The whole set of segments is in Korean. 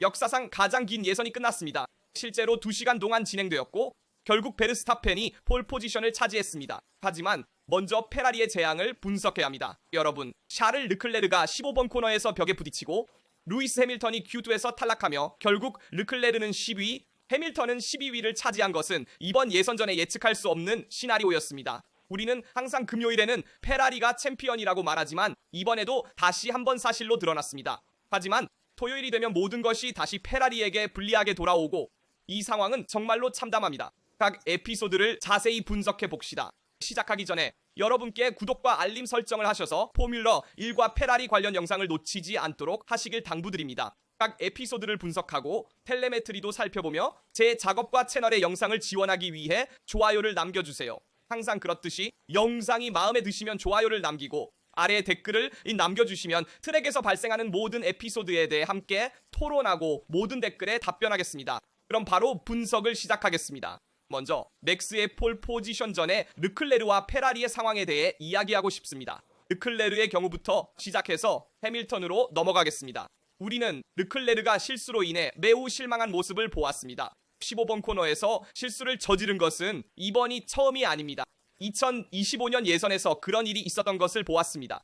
역사상 가장 긴 예선이 끝났습니다. 실제로 2시간 동안 진행되었고 결국 베르스타펜이 폴 포지션을 차지했습니다. 하지만 먼저 페라리의 재앙을 분석해야 합니다. 여러분, 샤를 르클레르가 15번 코너에서 벽에 부딪히고 루이스 해밀턴이 Q2에서 탈락하며 결국 르클레르는 10위, 해밀턴은 12위를 차지한 것은 이번 예선전에 예측할 수 없는 시나리오였습니다. 우리는 항상 금요일에는 페라리가 챔피언이라고 말하지만 이번에도 다시 한번 사실로 드러났습니다. 하지만 토요일이 되면 모든 것이 다시 페라리에게 불리하게 돌아오고 이 상황은 정말로 참담합니다. 각 에피소드를 자세히 분석해 봅시다. 시작하기 전에 여러분께 구독과 알림 설정을 하셔서 포뮬러 1과 페라리 관련 영상을 놓치지 않도록 하시길 당부드립니다. 각 에피소드를 분석하고 텔레메트리도 살펴보며 제 작업과 채널의 영상을 지원하기 위해 좋아요를 남겨주세요. 항상 그렇듯이 영상이 마음에 드시면 좋아요를 남기고 아래에 댓글을 남겨주시면 트랙에서 발생하는 모든 에피소드에 대해 함께 토론하고 모든 댓글에 답변하겠습니다. 그럼 바로 분석을 시작하겠습니다. 먼저 맥스의 폴 포지션 전에 르클레르와 페라리의 상황에 대해 이야기하고 싶습니다. 르클레르의 경우부터 시작해서 해밀턴으로 넘어가겠습니다. 우리는 르클레르가 실수로 인해 매우 실망한 모습을 보았습니다. 15번 코너에서 실수를 저지른 것은 이번이 처음이 아닙니다. 2025년 예선에서 그런 일이 있었던 것을 보았습니다.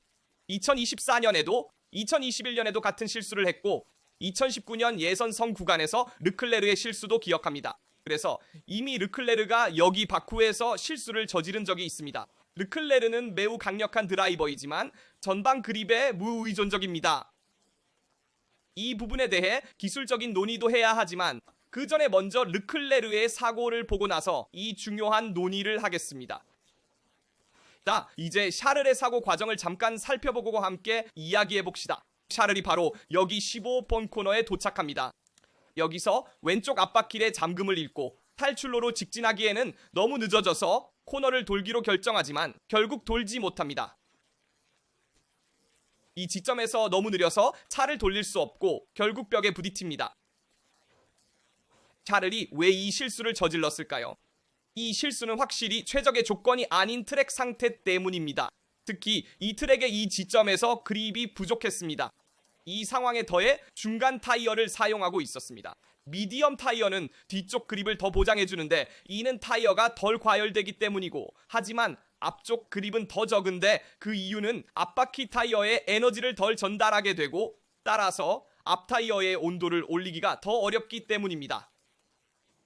2024년에도 2021년에도 같은 실수를 했고 2019년 예선 성 구간에서 르클레르의 실수도 기억합니다. 그래서 이미 르클레르가 여기 바쿠에서 실수를 저지른 적이 있습니다. 르클레르는 매우 강력한 드라이버이지만 전방 그립에 무의존적입니다. 이 부분에 대해 기술적인 논의도 해야 하지만 그 전에 먼저 르클레르의 사고를 보고 나서 이 중요한 논의를 하겠습니다. 자, 이제 샤를의 사고 과정을 잠깐 살펴보고 함께 이야기해봅시다. 샤를이 바로 여기 15번 코너에 도착합니다. 여기서 왼쪽 앞바퀴의 잠금을 잃고 탈출로로 직진하기에는 너무 늦어져서 코너를 돌기로 결정하지만 결국 돌지 못합니다. 이 지점에서 너무 느려서 차를 돌릴 수 없고 결국 벽에 부딪힙니다. 샤를이 왜 이 실수를 저질렀을까요? 이 실수는 확실히 최적의 조건이 아닌 트랙 상태 때문입니다. 특히 이 트랙의 이 지점에서 그립이 부족했습니다. 이 상황에 더해 중간 타이어를 사용하고 있었습니다. 미디엄 타이어는 뒤쪽 그립을 더 보장해주는데 이는 타이어가 덜 과열되기 때문이고 하지만 앞쪽 그립은 더 적은데 그 이유는 앞바퀴 타이어에 에너지를 덜 전달하게 되고 따라서 앞 타이어의 온도를 올리기가 더 어렵기 때문입니다.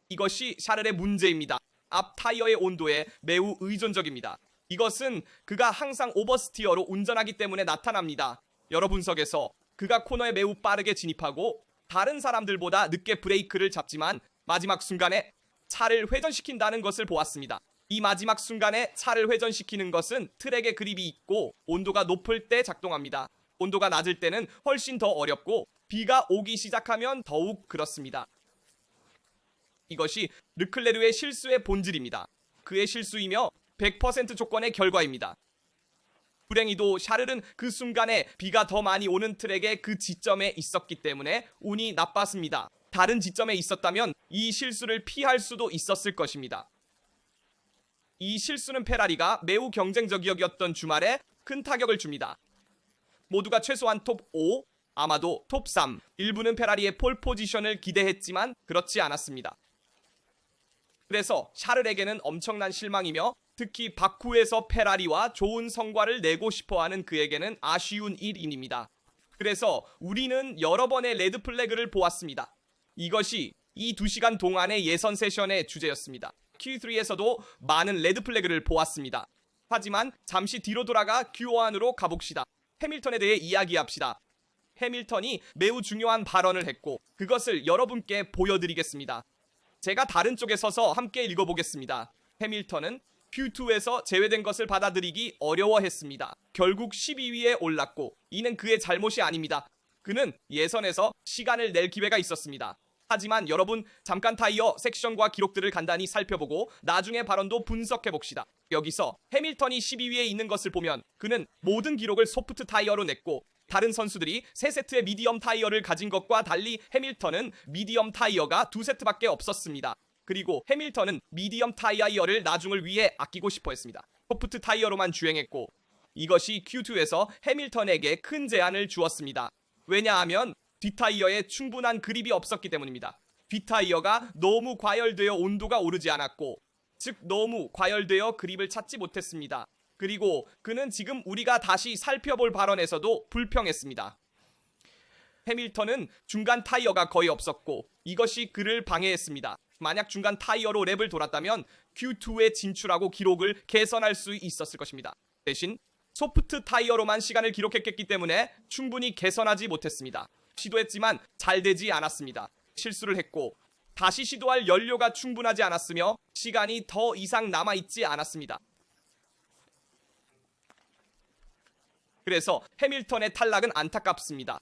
이것이 샤를의 문제입니다. 앞 타이어의 온도에 매우 의존적입니다. 이것은 그가 항상 오버스티어로 운전하기 때문에 나타납니다. 여러 분석에서 그가 코너에 매우 빠르게 진입하고 다른 사람들보다 늦게 브레이크를 잡지만 마지막 순간에 차를 회전시킨다는 것을 보았습니다. 이 마지막 순간에 차를 회전시키는 것은 트랙에 그립이 있고 온도가 높을 때 작동합니다. 온도가 낮을 때는 훨씬 더 어렵고 비가 오기 시작하면 더욱 그렇습니다. 이것이 르클레르의 실수의 본질입니다. 그의 실수이며 100% 조건의 결과입니다. 불행히도 샤를은 그 순간에 비가 더 많이 오는 트랙의 그 지점에 있었기 때문에 운이 나빴습니다. 다른 지점에 있었다면 이 실수를 피할 수도 있었을 것입니다. 이 실수는 페라리가 매우 경쟁적이었던 주말에 큰 타격을 줍니다. 모두가 최소한 톱 5, 아마도 톱 3, 일부는 페라리의 폴 포지션을 기대했지만 그렇지 않았습니다. 그래서 샤를에게는 엄청난 실망이며 특히 바쿠에서 페라리와 좋은 성과를 내고 싶어하는 그에게는 아쉬운 일입니다. 그래서 우리는 여러 번의 레드 플래그를 보았습니다. 이것이 이 2시간 동안의 예선 세션의 주제였습니다. Q3에서도 많은 레드 플래그를 보았습니다. 하지만 잠시 뒤로 돌아가 Q1으로 가봅시다. 해밀턴에 대해 이야기합시다. 해밀턴이 매우 중요한 발언을 했고 그것을 여러분께 보여드리겠습니다. 제가 다른 쪽에 서서 함께 읽어보겠습니다. 해밀턴은 Q2에서 제외된 것을 받아들이기 어려워했습니다. 결국 12위에 올랐고 이는 그의 잘못이 아닙니다. 그는 예선에서 시간을 낼 기회가 있었습니다. 하지만 여러분 잠깐 타이어 섹션과 기록들을 간단히 살펴보고 나중에 발언도 분석해봅시다. 여기서 해밀턴이 12위에 있는 것을 보면 그는 모든 기록을 소프트 타이어로 냈고 다른 선수들이 3세트의 미디엄 타이어를 가진 것과 달리 해밀턴은 미디엄 타이어가 2세트밖에 없었습니다. 그리고 해밀턴은 미디엄 타이어를 나중을 위해 아끼고 싶어 했습니다. 소프트 타이어로만 주행했고 이것이 Q2에서 해밀턴에게 큰 제한을 주었습니다. 왜냐하면 뒷타이어에 충분한 그립이 없었기 때문입니다. 뒷타이어가 너무 과열되어 온도가 오르지 않았고, 즉 너무 과열되어 그립을 찾지 못했습니다. 그리고 그는 지금 우리가 다시 살펴볼 발언에서도 불평했습니다. 해밀턴은 중간 타이어가 거의 없었고 이것이 그를 방해했습니다. 만약 중간 타이어로 랩을 돌았다면 Q2에 진출하고 기록을 개선할 수 있었을 것입니다. 대신 소프트 타이어로만 시간을 기록했기 때문에 충분히 개선하지 못했습니다. 시도했지만 잘 되지 않았습니다. 실수를 했고 다시 시도할 연료가 충분하지 않았으며 시간이 더 이상 남아있지 않았습니다. 그래서 해밀턴의 탈락은 안타깝습니다.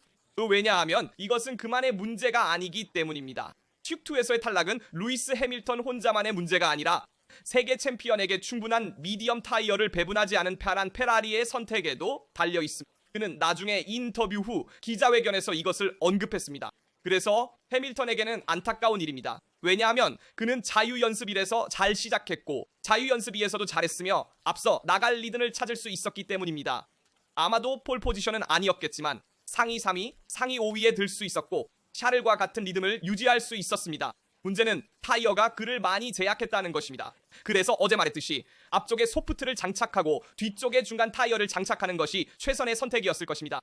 왜냐하면 이것은 그만의 문제가 아니기 때문입니다. Q2에서의 탈락은 루이스 해밀턴 혼자만의 문제가 아니라 세계 챔피언에게 충분한 미디엄 타이어를 배분하지 않은 페라리의 선택에도 달려 있습니다. 그는 나중에 인터뷰 후 기자회견에서 이것을 언급했습니다. 그래서 해밀턴에게는 안타까운 일입니다. 왜냐하면 그는 자유연습일에서 잘 시작했고 자유연습일에서도 잘했으며 앞서 나갈 리든을 찾을 수 있었기 때문입니다. 아마도 폴 포지션은 아니었겠지만 상위 3위, 상위 5위에 들 수 있었고 샤를과 같은 리듬을 유지할 수 있었습니다. 문제는 타이어가 그를 많이 제약했다는 것입니다. 그래서 어제 말했듯이 앞쪽에 소프트를 장착하고 뒤쪽에 중간 타이어를 장착하는 것이 최선의 선택이었을 것입니다.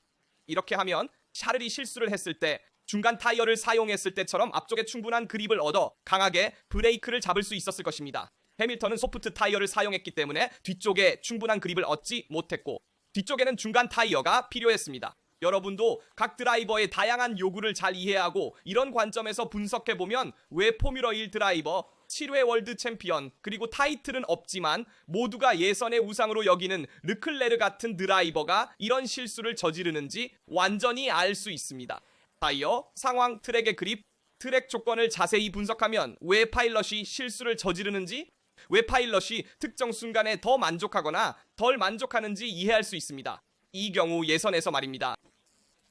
이렇게 하면 샤를이 실수를 했을 때 중간 타이어를 사용했을 때처럼 앞쪽에 충분한 그립을 얻어 강하게 브레이크를 잡을 수 있었을 것입니다. 해밀턴은 소프트 타이어를 사용했기 때문에 뒤쪽에 충분한 그립을 얻지 못했고 뒤쪽에는 중간 타이어가 필요했습니다. 여러분도 각 드라이버의 다양한 요구를 잘 이해하고 이런 관점에서 분석해보면 왜 포뮬러 1 드라이버, 7회 월드 챔피언, 그리고 타이틀은 없지만 모두가 예선의 우상으로 여기는 르클레르 같은 드라이버가 이런 실수를 저지르는지 완전히 알 수 있습니다. 타이어, 상황, 트랙의 그립, 트랙 조건을 자세히 분석하면 왜 파일럿이 실수를 저지르는지, 왜 파일럿이 특정 순간에 더 만족하거나 덜 만족하는지 이해할 수 있습니다. 이 경우 예선에서 말입니다.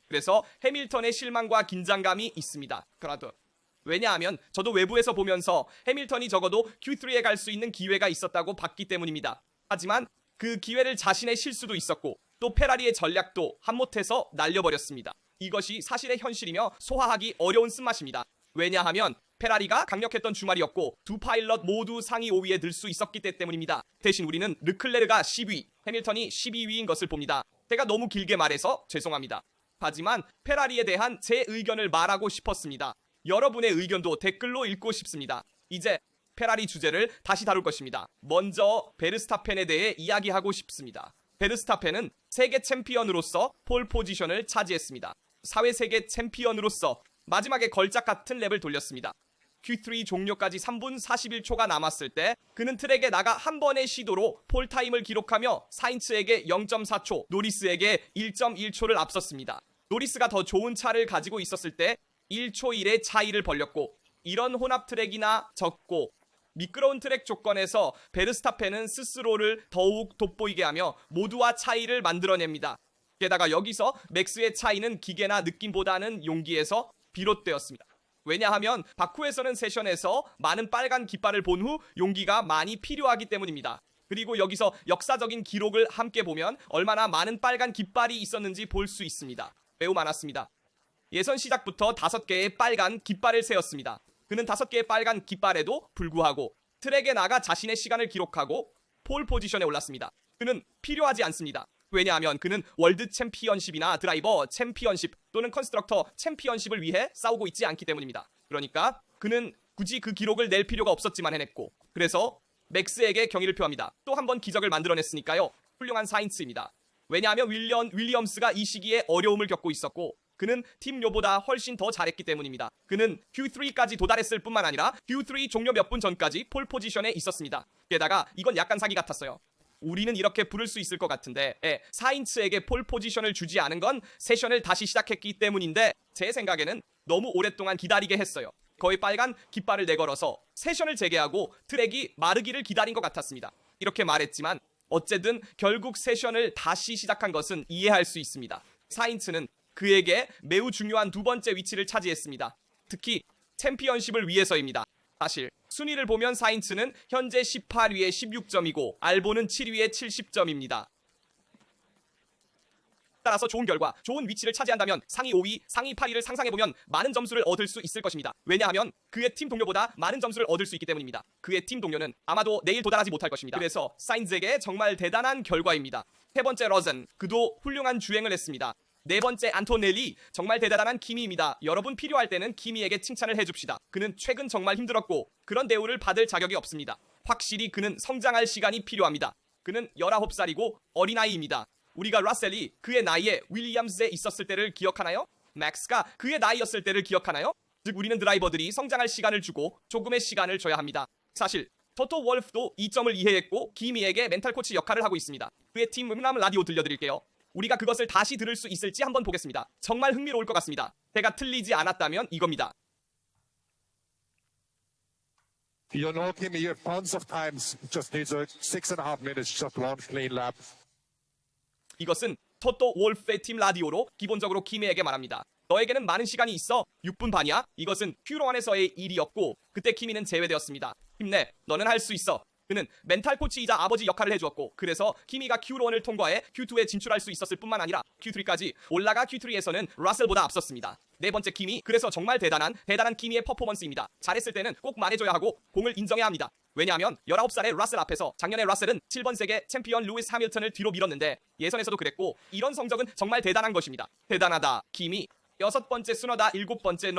그래서 해밀턴의 실망과 긴장감이 있습니다. 그래도 왜냐하면 저도 외부에서 보면서 해밀턴이 적어도 Q3에 갈 수 있는 기회가 있었다고 봤기 때문입니다. 하지만 그 기회를 자신의 실수도 있었고 또 페라리의 전략도 한못해서 날려버렸습니다. 이것이 사실의 현실이며 소화하기 어려운 쓴맛입니다. 왜냐하면 페라리가 강력했던 주말이었고 두 파일럿 모두 상위 5위에 들 수 있었기 때문입니다. 대신 우리는 르클레르가 10위, 해밀턴이 12위인 것을 봅니다. 제가 너무 길게 말해서 죄송합니다. 하지만 페라리에 대한 제 의견을 말하고 싶었습니다. 여러분의 의견도 댓글로 읽고 싶습니다. 이제 페라리 주제를 다시 다룰 것입니다. 먼저 베르스타펜에 대해 이야기하고 싶습니다. 베르스타펜은 세계 챔피언으로서 폴 포지션을 차지했습니다. 사회 세계 챔피언으로서 마지막에 걸작 같은 랩을 돌렸습니다. Q3 종료까지 3분 41초가 남았을 때 그는 트랙에 나가 한 번의 시도로 폴타임을 기록하며 사인츠에게 0.4초, 노리스에게 1.1초를 앞섰습니다. 노리스가 더 좋은 차를 가지고 있었을 때 1초 1의 차이를 벌렸고 이런 혼합 트랙이나 적고 미끄러운 트랙 조건에서 베르스타펜은 스스로를 더욱 돋보이게 하며 모두와 차이를 만들어냅니다. 게다가 여기서 맥스의 차이는 기계나 느낌보다는 용기에서 비롯되었습니다. 왜냐하면 바쿠에서는 세션에서 많은 빨간 깃발을 본 후 용기가 많이 필요하기 때문입니다. 그리고 여기서 역사적인 기록을 함께 보면 얼마나 많은 빨간 깃발이 있었는지 볼 수 있습니다. 매우 많았습니다. 예선 시작부터 5개의 빨간 깃발을 세웠습니다. 그는 5개의 빨간 깃발에도 불구하고 트랙에 나가 자신의 시간을 기록하고 폴 포지션에 올랐습니다. 그는 필요하지 않습니다. 왜냐하면 그는 월드 챔피언십이나 드라이버 챔피언십 또는 컨스트럭터 챔피언십을 위해 싸우고 있지 않기 때문입니다. 그러니까 그는 굳이 그 기록을 낼 필요가 없었지만 해냈고 그래서 맥스에게 경의를 표합니다. 또 한 번 기적을 만들어냈으니까요. 훌륭한 사인츠입니다. 왜냐하면 윌리엄스가 이 시기에 어려움을 겪고 있었고 그는 팀 료보다 훨씬 더 잘했기 때문입니다. 그는 Q3까지 도달했을 뿐만 아니라 Q3 종료 몇 분 전까지 폴 포지션에 있었습니다. 게다가 이건 약간 사기 같았어요. 우리는 이렇게 부를 수 있을 것 같은데 사인츠에게 폴 포지션을 주지 않은 건 세션을 다시 시작했기 때문인데 제 생각에는 너무 오랫동안 기다리게 했어요. 거의 빨간 깃발을 내걸어서 세션을 재개하고 트랙이 마르기를 기다린 것 같았습니다. 이렇게 말했지만 어쨌든 결국 세션을 다시 시작한 것은 이해할 수 있습니다. 사인츠는 그에게 매우 중요한 두 번째 위치를 차지했습니다. 특히 챔피언십을 위해서입니다. 사실 순위를 보면 사인츠는 현재 18위에 16점이고 알본은 7위에 70점입니다. 따라서 좋은 결과, 좋은 위치를 차지한다면 상위 5위, 상위 8위를 상상해보면 많은 점수를 얻을 수 있을 것입니다. 왜냐하면 그의 팀 동료보다 많은 점수를 얻을 수 있기 때문입니다. 그의 팀 동료는 아마도 내일 도달하지 못할 것입니다. 그래서 사인즈에게 정말 대단한 결과입니다. 세 번째 러즌, 그도 훌륭한 주행을 했습니다. 네 번째 안토넬리, 정말 대단한 키미입니다. 여러분 필요할 때는 키미에게 칭찬을 해줍시다. 그는 최근 정말 힘들었고 그런 대우를 받을 자격이 없습니다. 확실히 그는 성장할 시간이 필요합니다. 그는 19살이고 어린아이입니다. 우리가 라셀이 그의 나이에 윌리엄스에 있었을 때를 기억하나요? 맥스가 그의 나이였을 때를 기억하나요? 즉 우리는 드라이버들이 성장할 시간을 주고 조금의 시간을 줘야 합니다. 사실 토토 월프도 이 점을 이해했고 키미에게 멘탈 코치 역할을 하고 있습니다. 그의 팀 음람 라디오 들려드릴게요. 우리가 그것을 다시 들을 수 있을지 한번 보겠습니다. 정말 흥미로울 것 같습니다. 제가 틀리지 않았다면 이겁니다. You know, Kimmy, you tons of times just needs a 6.5 minutes, just one clean lap. 이것은 토토 월프의 팀 라디오로 기본적으로 키미에게 말합니다. 너에게는 많은 시간이 있어. 6분 반이야? 이것은 큐로1에서의 일이었고 그때 키미는 제외되었습니다. 힘내. 너는 할 수 있어. 그는 멘탈 코치이자 아버지 역할을 해주었고 그래서 키미가 Q1을 통과해 Q2에 진출할 수 있었을 뿐만 아니라 Q3까지 올라가 Q3에서는 라셀보다 앞섰습니다. 네 번째 키미, 그래서 정말 대단한 키미의 퍼포먼스입니다. 잘했을 때는 꼭 말해줘야 하고 공을 인정해야 합니다. 왜냐하면 19살의 라셀 앞에서 작년에 라셀은 7번 세계 챔피언 루이스 하밀턴을 뒤로 밀었는데 예선에서도 그랬고 이런 성적은 정말 대단한 것입니다. 대단하다 키미. 여섯 번째 수너다. 일곱 번째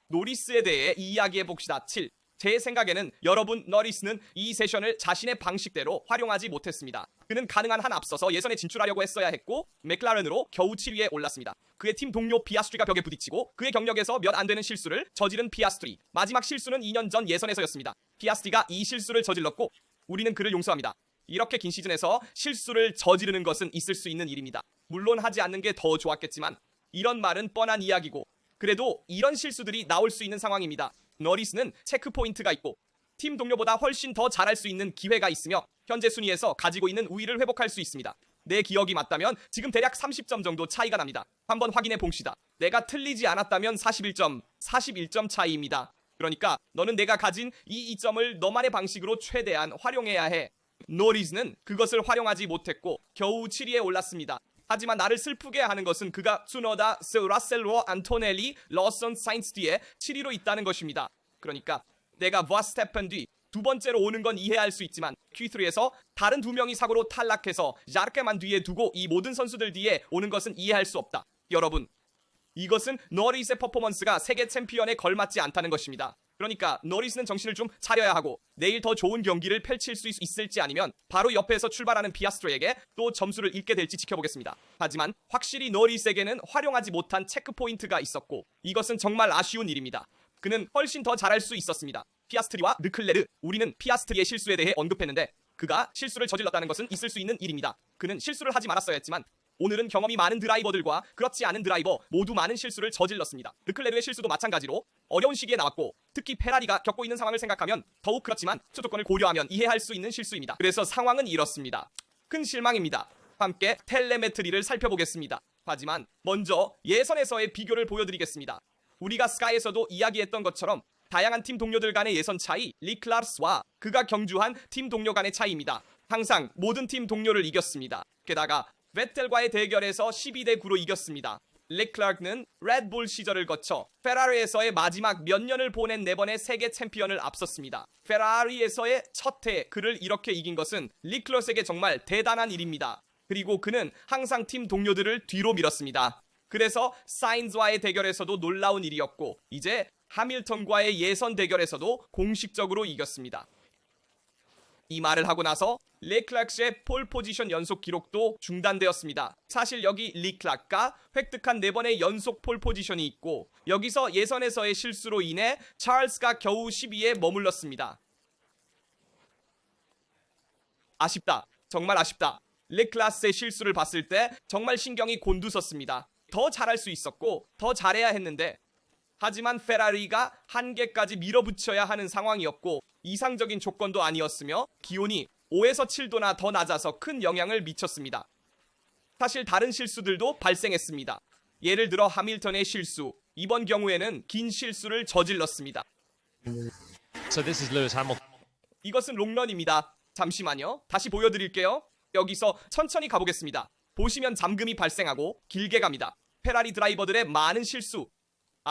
노리스에 대해 이야기해봅시다. 7. 제 생각에는 여러분 너리스는 이 세션을 자신의 방식대로 활용하지 못했습니다. 그는 가능한 한 앞서서 예선에 진출하려고 했어야 했고 맥라렌으로 겨우 7위에 올랐습니다. 그의 팀 동료 피아스트리가 벽에 부딪히고 그의 경력에서 몇 안 되는 실수를 저지른 피아스트리. 마지막 실수는 2년 전 예선에서였습니다. 피아스트리가 이 실수를 저질렀고 우리는 그를 용서합니다. 이렇게 긴 시즌에서 실수를 저지르는 것은 있을 수 있는 일입니다. 물론 하지 않는 게 더 좋았겠지만 이런 말은 뻔한 이야기고 그래도 이런 실수들이 나올 수 있는 상황입니다. 너리스는 체크 포인트가 있고 팀 동료보다 훨씬 더 잘할 수 있는 기회가 있으며 현재 순위에서 가지고 있는 우위를 회복할 수 있습니다. 내 기억이 맞다면 지금 대략 30점 정도 차이가 납니다. 한번 확인해 봅시다. 내가 틀리지 않았다면 41점 차이입니다. 그러니까 너는 내가 가진 이 이점을 너만의 방식으로 최대한 활용해야 해. 노리스는 그것을 활용하지 못했고 겨우 7위에 올랐습니다. 하지만 나를 슬프게 하는 것은 그가 츠노다, 라셀로, 안토넬리, 러선, 사인스 뒤에 7위로 있다는 것입니다. 그러니까 내가 버스태픈 뒤 두 번째로 오는 건 이해할 수 있지만 Q3에서 다른 두 명이 사고로 탈락해서 자르케만 뒤에 두고 이 모든 선수들 뒤에 오는 것은 이해할 수 없다. 여러분, 이것은 너리스의 퍼포먼스가 세계 챔피언에 걸맞지 않다는 것입니다. 그러니까 너리스는 정신을 좀 차려야 하고 내일 더 좋은 경기를 펼칠 수 있을지 아니면 바로 옆에서 출발하는 피아스트리에게 또 점수를 잃게 될지 지켜보겠습니다. 하지만 확실히 너리스에게는 활용하지 못한 체크 포인트가 있었고 이것은 정말 아쉬운 일입니다. 그는 훨씬 더 잘할 수 있었습니다. 피아스트리와 르클레르, 우리는 피아스트리의 실수에 대해 언급했는데 그가 실수를 저질렀다는 것은 있을 수 있는 일입니다. 그는 실수를 하지 말았어야 했지만 오늘은 경험이 많은 드라이버들과 그렇지 않은 드라이버 모두 많은 실수를 저질렀습니다. 르클레르의 실수도 마찬가지로 어려운 시기에 나왔고 특히 페라리가 겪고 있는 상황을 생각하면 더욱 그렇지만 수도권을 고려하면 이해할 수 있는 실수입니다. 그래서 상황은 이렇습니다. 큰 실망입니다. 함께 텔레메트리를 살펴보겠습니다. 하지만 먼저 예선에서의 비교를 보여드리겠습니다. 우리가 스카이에서도 이야기했던 것처럼 다양한 팀 동료들 간의 예선 차이, 리클라르스와 그가 경주한 팀 동료 간의 차이입니다. 항상 모든 팀 동료를 이겼습니다. 게다가 베텔과의 대결에서 12대 9로 이겼습니다. 르클라르는 레드불 시절을 거쳐 페라리에서의 마지막 몇 년을 보낸 4번의 세계 챔피언을 앞섰습니다. 페라리에서의 첫 해 그를 이렇게 이긴 것은 르클라르에게 정말 대단한 일입니다. 그리고 그는 항상 팀 동료들을 뒤로 밀었습니다. 그래서 사인즈와의 대결에서도 놀라운 일이었고 이제 하밀턴과의 예선 대결에서도 공식적으로 이겼습니다. 이 말을 하고 나서 르클라르의 폴 포지션 연속 기록도 중단되었습니다. 사실 여기 르클라르가 획득한 4번의 연속 폴 포지션이 있고 여기서 예선에서의 실수로 인해 찰스가 겨우 10위에 머물렀습니다. 아쉽다. 정말 아쉽다. 르클라르의 실수를 봤을 때 정말 신경이 곤두섰습니다. 더 잘할 수 있었고 더 잘해야 했는데 하지만 페라리가 한계까지 밀어붙여야 하는 상황이었고 이상적인 조건도 아니었으며 기온이 5에서 7도나 더 낮아서 큰 영향을 미쳤습니다. 사실 다른 실수들도 발생했습니다. 예를 들어 하밀턴의 실수. 이번 경우에는 긴 실수를 저질렀습니다. So this is Lewis Hamilton. 이것은 롱런입니다. 잠시만요. 다시 보여드릴게요. 여기서 천천히 가보겠습니다. 보시면 잠금이 발생하고 길게 갑니다. 페라리 드라이버들의 많은 실수.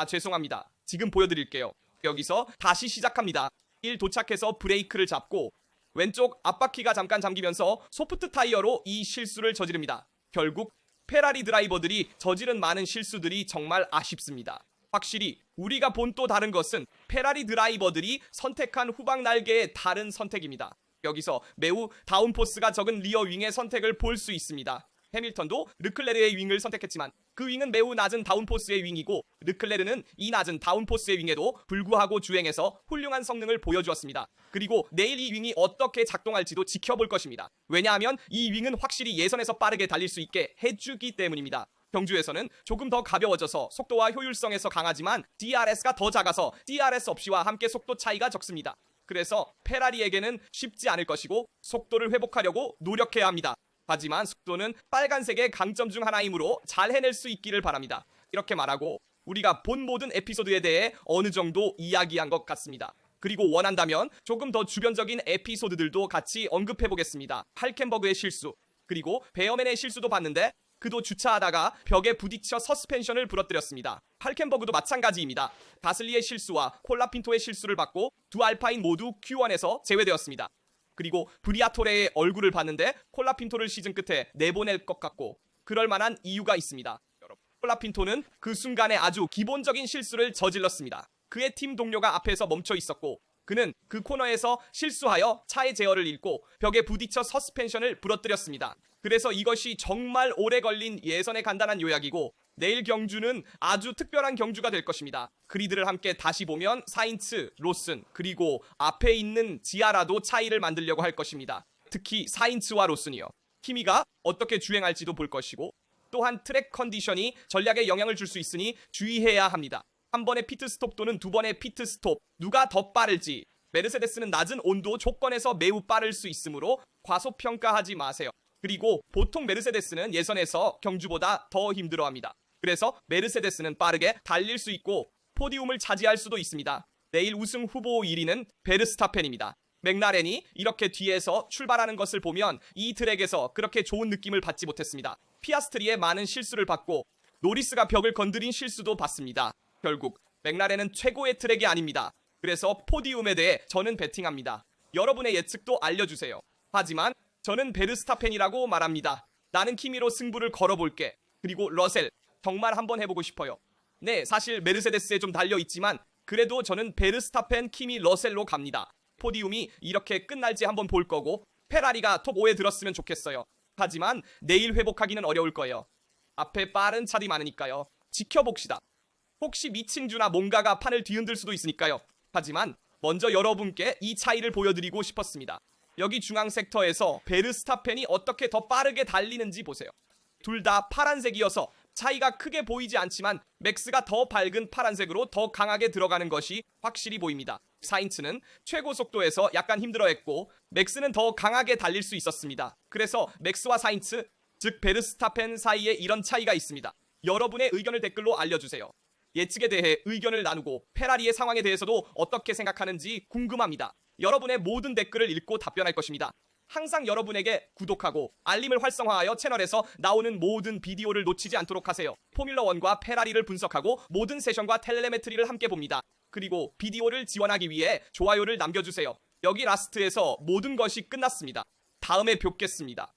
죄송합니다. 지금 보여드릴게요. 여기서 다시 시작합니다. 1 도착해서 브레이크를 잡고 왼쪽 앞바퀴가 잠깐 잠기면서 소프트 타이어로 이 실수를 저지릅니다. 결국 페라리 드라이버들이 저지른 많은 실수들이 정말 아쉽습니다. 확실히 우리가 본 또 다른 것은 페라리 드라이버들이 선택한 후방 날개의 다른 선택입니다. 여기서 매우 다운포스가 적은 리어 윙의 선택을 볼 수 있습니다. 해밀턴도 르클레르의 윙을 선택했지만 그 윙은 매우 낮은 다운포스의 윙이고 르클레르는 이 낮은 다운포스의 윙에도 불구하고 주행해서 훌륭한 성능을 보여주었습니다. 그리고 내일 이 윙이 어떻게 작동할지도 지켜볼 것입니다. 왜냐하면 이 윙은 확실히 예선에서 빠르게 달릴 수 있게 해주기 때문입니다. 경주에서는 조금 더 가벼워져서 속도와 효율성에서 강하지만 DRS가 더 작아서 DRS 없이와 함께 속도 차이가 적습니다. 그래서 페라리에게는 쉽지 않을 것이고 속도를 회복하려고 노력해야 합니다. 하지만 속도는 빨간색의 강점 중 하나이므로 잘 해낼 수 있기를 바랍니다. 이렇게 말하고 우리가 본 모든 에피소드에 대해 어느 정도 이야기한 것 같습니다. 그리고 원한다면 조금 더 주변적인 에피소드들도 같이 언급해보겠습니다. 할켄버그의 실수, 그리고 베어맨의 실수도 봤는데 그도 주차하다가 벽에 부딪혀 서스펜션을 부러뜨렸습니다. 할켄버그도 마찬가지입니다. 가슬리의 실수와 콜라핀토의 실수를 받고 두 알파인 모두 Q1에서 제외되었습니다. 그리고 브리아토레의 얼굴을 봤는데 콜라핀토를 시즌 끝에 내보낼 것 같고 그럴 만한 이유가 있습니다. 여러분, 콜라핀토는 그 순간에 아주 기본적인 실수를 저질렀습니다. 그의 팀 동료가 앞에서 멈춰 있었고 그는 그 코너에서 실수하여 차의 제어를 잃고 벽에 부딪혀 서스펜션을 부러뜨렸습니다. 그래서 이것이 정말 오래 걸린 예선의 간단한 요약이고 내일 경주는 아주 특별한 경주가 될 것입니다. 그리드를 함께 다시 보면 사인츠, 로슨, 그리고 앞에 있는 지아라도 차이를 만들려고 할 것입니다. 특히 사인츠와 로슨이요. 키미가 어떻게 주행할지도 볼 것이고 또한 트랙 컨디션이 전략에 영향을 줄 수 있으니 주의해야 합니다. 한 번의 피트스톱 또는 두 번의 피트스톱 누가 더 빠를지. 메르세데스는 낮은 온도 조건에서 매우 빠를 수 있으므로 과소평가하지 마세요. 그리고 보통 메르세데스는 예선에서 경주보다 더 힘들어합니다. 그래서 메르세데스는 빠르게 달릴 수 있고 포디움을 차지할 수도 있습니다. 내일 우승 후보 1위는 베르스타펜입니다. 맥라렌이 이렇게 뒤에서 출발하는 것을 보면 이 트랙에서 그렇게 좋은 느낌을 받지 못했습니다. 피아스트리의 많은 실수를 받고 노리스가 벽을 건드린 실수도 봤습니다. 결국 맥라렌은 최고의 트랙이 아닙니다. 그래서 포디움에 대해 저는 베팅합니다. 여러분의 예측도 알려주세요. 하지만 저는 베르스타펜이라고 말합니다. 나는 키미로 승부를 걸어볼게. 그리고 러셀 정말 한번 해보고 싶어요. 네, 사실 메르세데스에 좀 달려있지만 그래도 저는 베르스타펜, 키미, 러셀로 갑니다. 포디움이 이렇게 끝날지 한번 볼 거고 페라리가 톱 5에 들었으면 좋겠어요. 하지만 내일 회복하기는 어려울 거예요. 앞에 빠른 차들이 많으니까요. 지켜봅시다. 혹시 미친주나 뭔가가 판을 뒤흔들 수도 있으니까요. 하지만 먼저 여러분께 이 차이를 보여드리고 싶었습니다. 여기 중앙 섹터에서 베르스타펜이 어떻게 더 빠르게 달리는지 보세요. 둘 다 파란색이어서 차이가 크게 보이지 않지만 맥스가 더 밝은 파란색으로 더 강하게 들어가는 것이 확실히 보입니다. 사인츠는 최고 속도에서 약간 힘들어했고 맥스는 더 강하게 달릴 수 있었습니다. 그래서 맥스와 사인츠, 즉 베르스타펜 사이에 이런 차이가 있습니다. 여러분의 의견을 댓글로 알려주세요. 예측에 대해 의견을 나누고 페라리의 상황에 대해서도 어떻게 생각하는지 궁금합니다. 여러분의 모든 댓글을 읽고 답변할 것입니다. 항상 여러분에게 구독하고 알림을 활성화하여 채널에서 나오는 모든 비디오를 놓치지 않도록 하세요. 포뮬러1과 페라리를 분석하고 모든 세션과 텔레메트리를 함께 봅니다. 그리고 비디오를 지원하기 위해 좋아요를 남겨주세요. 여기 라스트에서 모든 것이 끝났습니다. 다음에 뵙겠습니다.